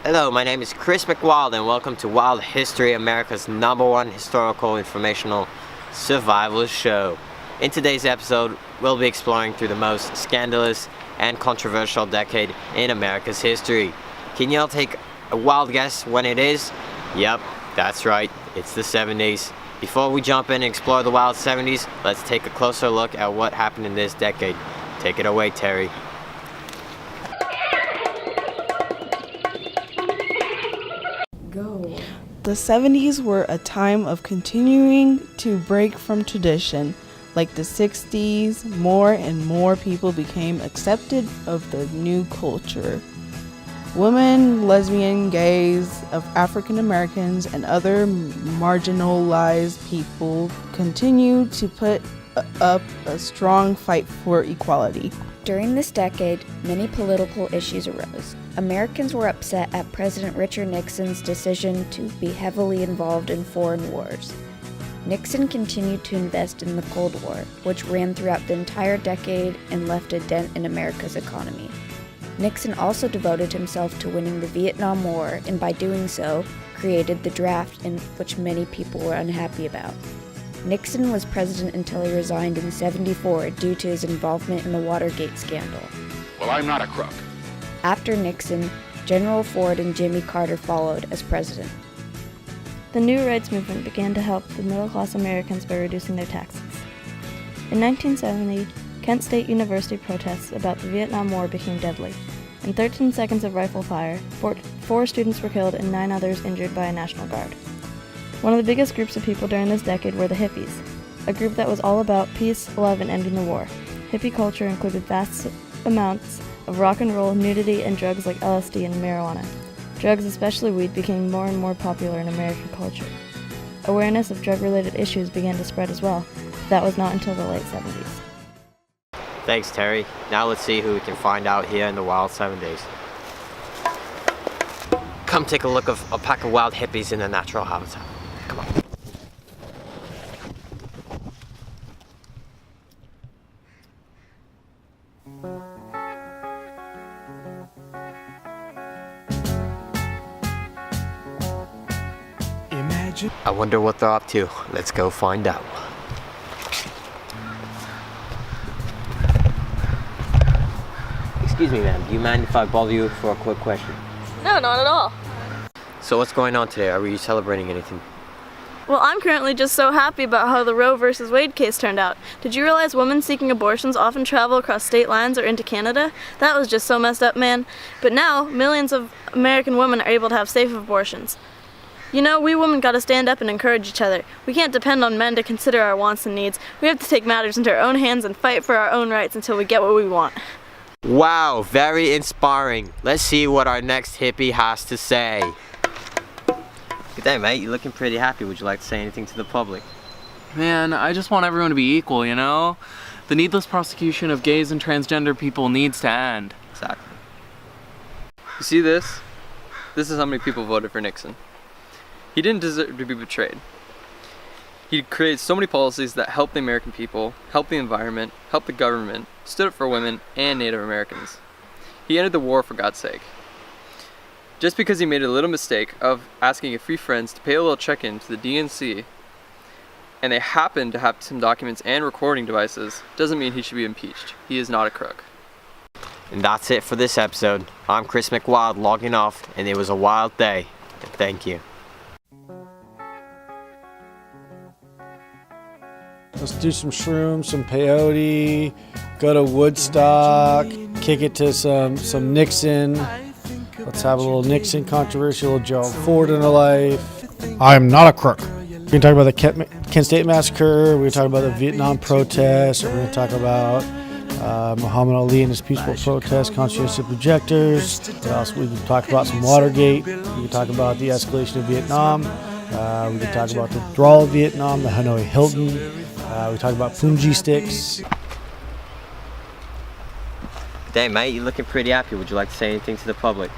Hello, my name is Chris McWild and welcome to Wild History, America's #1 historical informational survival show. In today's episode, we'll be exploring through the most scandalous and controversial decade in America's history. Can y'all take a wild guess when it is? Yep, that's right, it's the 70s. Before we jump in and explore the wild 70s, let's take a closer look at what happened in this decade. Take it away, Terry. The 70s were a time of continuing to break from tradition. Like the 60s, more and more people became accepted of the new culture. Women, lesbian, gays, of African Americans, and other marginalized people continued to put up a strong fight for equality. During this decade, many political issues arose. Americans were upset at President Richard Nixon's decision to be heavily involved in foreign wars. Nixon continued to invest in the Cold War, which ran throughout the entire decade and left a dent in America's economy. Nixon also devoted himself to winning the Vietnam War, and by doing so, created the draft in which many people were unhappy about. Nixon was president until he resigned in '74 due to his involvement in the Watergate scandal. Well, I'm not a crook. After Nixon, General Ford and Jimmy Carter followed as president. The New Rights Movement began to help the middle-class Americans by reducing their taxes. In 1970, Kent State University protests about the Vietnam War became deadly. In 13 seconds of rifle fire, four students were killed and 9 others injured by a National Guard. One of the biggest groups of people during this decade were the hippies, a group that was all about peace, love, and ending the war. Hippie culture included vast amounts of rock and roll, nudity, and drugs like LSD and marijuana. Drugs, especially weed, became more and more popular in American culture. Awareness of drug-related issues began to spread as well, but that was not until the late 70s. Thanks, Terry. Now let's see who we can find out here in the wild 70s. Come take a look of a pack of wild hippies in their natural habitat. Come on. I wonder what they're up to. Let's go find out. Excuse me, ma'am. Do you mind if I bother you for a quick question? No, not at all. So what's going on today? Are we celebrating anything? Well, I'm currently just so happy about how the Roe versus Wade case turned out. Did you realize women seeking abortions often travel across state lines or into Canada? That was just so messed up, man. But now, millions of American women are able to have safe abortions. You know, we women gotta stand up and encourage each other. We can't depend on men to consider our wants and needs. We have to take matters into our own hands and fight for our own rights until we get what we want. Wow, very inspiring. Let's see what our next hippie has to say. Good day, mate. You're looking pretty happy. Would you like to say anything to the public? Man, I just want everyone to be equal, you know? The needless prosecution of gays and transgender people needs to end. Exactly. You see this? This is how many people voted for Nixon. He didn't deserve to be betrayed. He created so many policies that helped the American people, helped the environment, helped the government, stood up for women and Native Americans. He ended the war for God's sake. Just because he made a little mistake of asking a few friends to pay a little check-in to the DNC, and they happened to have some documents and recording devices, doesn't mean he should be impeached. He is not a crook. And that's it for this episode. I'm Chris McWild logging off, and it was a wild day. And thank you. Let's do some shrooms, some peyote, go to Woodstock, kick it to some Nixon. Let's have a little Nixon controversy, a little Gerald Ford in our life. I'm not a crook. We're going to talk about the Kent State Massacre. We're going to talk about the Vietnam protests. We're going to talk about Muhammad Ali and his peaceful protest, conscientious objectors. We can talk about some Watergate. We can talk about the escalation of Vietnam. We can talk about the withdrawal of Vietnam, the Hanoi Hilton. We talk about punji sticks. Good day, mate. You're looking pretty happy. Would you like to say anything to the public?